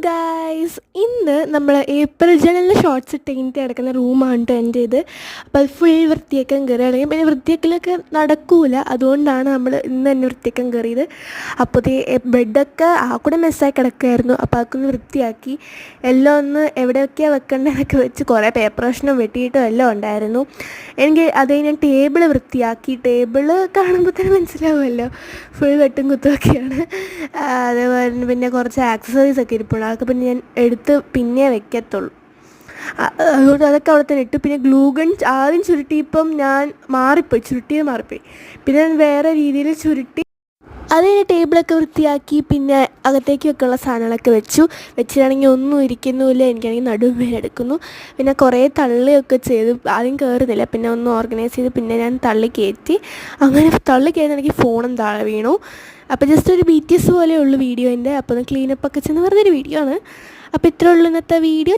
Guys, ഇന്ന് നമ്മൾ April ജനലിൽ shorts ഇട്ട് കഴിഞ്ഞിട്ട് കിടക്കുന്ന റൂമാണ് കേട്ടോ എൻ്റെ ഇത്. അപ്പോൾ അത് ഫുൾ വൃത്തിയാക്കാൻ കയറി, അല്ലെങ്കിൽ പിന്നെ വൃത്തിയാക്കലൊക്കെ നടക്കൂല. അതുകൊണ്ടാണ് നമ്മൾ ഇന്ന് തന്നെ വൃത്തിയാക്കാൻ കയറിയത്. അപ്പോൾ ബെഡൊക്കെ ആ കൂടെ മെസ്സായി കിടക്കുമായിരുന്നു. അപ്പോൾ അതൊക്കെ ഒന്ന് വൃത്തിയാക്കി എല്ലാം ഒന്ന് എവിടെയൊക്കെയാണ് വെക്കേണ്ടതൊക്കെ വെച്ച് കുറേ പേപ്പർ കഷ്ണം വെട്ടിയിട്ടും എല്ലാം ഉണ്ടായിരുന്നു. എനിക്ക് അത് ഞാൻ ടേബിൾ വൃത്തിയാക്കി. ടേബിൾ കാണുമ്പോൾ തന്നെ മനസ്സിലാവുമല്ലോ, ഫുൾ വെട്ടും കുത്തുമൊക്കെയാണ്. അതേപോലെ പിന്നെ കുറച്ച് ആക്സസറീസ് ഒക്കെ ഇരിപ്പുണ്ട്. അതൊക്കെ പിന്നെ ഞാൻ എടുത്ത് പിന്നെ വെക്കത്തുള്ളൂ. അതുകൊണ്ട് അതൊക്കെ അവിടെ തന്നെ ഇട്ടു. പിന്നെ ഗ്ലൂഗൺ ആദ്യം ചുരുട്ടിയപ്പം ഞാൻ ചുരുട്ടിയത് മാറിപ്പോയി. പിന്നെ ഞാൻ വേറെ രീതിയിൽ ചുരുട്ടി അത് കഴിഞ്ഞ് ടേബിളൊക്കെ വൃത്തിയാക്കി. പിന്നെ അകത്തേക്ക് വെക്കാനുള്ള സാധനങ്ങളൊക്കെ വെച്ചിട്ടാണെങ്കിൽ ഒന്നും ഇരിക്കുന്നുമില്ല. എനിക്കാണെങ്കിൽ നടുവേദന എടുക്കുന്നു. പിന്നെ കുറേ തള്ളിയൊക്കെ ചെയ്ത് ആദ്യം കയറുന്നില്ല, പിന്നെ ഒന്ന് ഓർഗനൈസ് ചെയ്ത് പിന്നെ ഞാൻ തള്ളി കയറ്റി. അങ്ങനെ തള്ളി കയറുന്നെനിക്ക് ഫോണും താഴെ വീണു. അപ്പോൾ ജസ്റ്റ് ഒരു BTS പോലെയുള്ളൂ വീഡിയോൻ്റെ. അപ്പോൾ ഒന്ന് ക്ലീനപ്പൊക്കെ ചെന്ന് വെറുതെ ഒരു വീഡിയോ ആണ്. അപ്പോൾ ഇത്രയേ ഉള്ളൂ ഇന്നത്തെ വീഡിയോ.